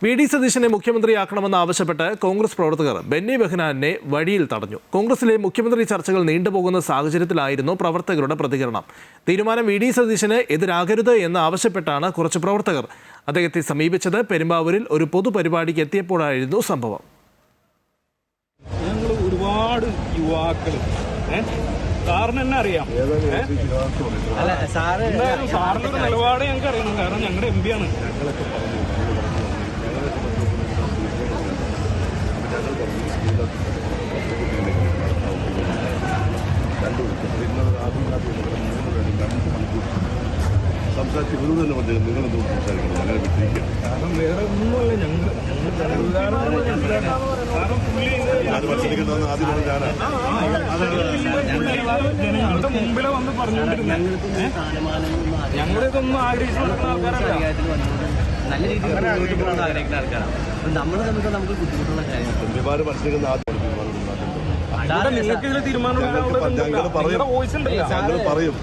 VD. സതീശനെ മുഖ്യമന്ത്രിയാക്കണമെന്ന് ആവശ്യപ്പെട്ട് കോൺഗ്രസ് പ്രവർത്തകർ ബെന്നി ബെഹനാനെ വഴിയിൽ തടഞ്ഞു. കോൺഗ്രസിലെ മുഖ്യമന്ത്രി ചർച്ചകൾ നീണ്ടുപോകുന്ന സാഹചര്യത്തിലായിരുന്നു പ്രവർത്തകരുടെ പ്രതികരണം. തീരുമാനം വി.ഡി. സതീശന് എതിരാകരുത് എന്ന് ആവശ്യപ്പെട്ടാണ് കുറച്ച് പ്രവർത്തകർ അദ്ദേഹത്തെ സമീപിച്ചത്. പെരുമ്പാവൂരിൽ ഒരു പൊതുപരിപാടിക്ക് എത്തിയപ്പോഴായിരുന്നു സംഭവം. ഞങ്ങൾ ഒരുപാട് യുവാക്കൾ സാറിന് തന്നെ അറിയാം. സാറിന്റെ നിലപാട് ഞങ്ങൾക്ക് അറിയണം. കാരണം ഞങ്ങളുടെ എം പി ആണ്. സംസാരിച്ച് വെറുതെ തന്നെ പറഞ്ഞു നിങ്ങളെന്ത് സംസാരിക്കണം അങ്ങനെ വിട്ടിരിക്കുക. കാരണം വേറെ ഒന്നുമല്ല. ഞങ്ങളുടെ മുമ്പിലെ വന്ന് പറഞ്ഞുകൊണ്ടിരുന്നത് ഞങ്ങളിതൊന്നും ആഗ്രഹിച്ചു ആൾക്കാരല്ല. നല്ല രീതിയിൽ ആഗ്രഹിക്കുന്ന ആൾക്കാരാണ്. നമ്മളെ സംബന്ധിച്ച് നമുക്ക് ബുദ്ധിമുട്ടുള്ള കാര്യം നിങ്ങൾക്ക് ഇതിൽ തീരുമാനം ഞങ്ങൾ പറയും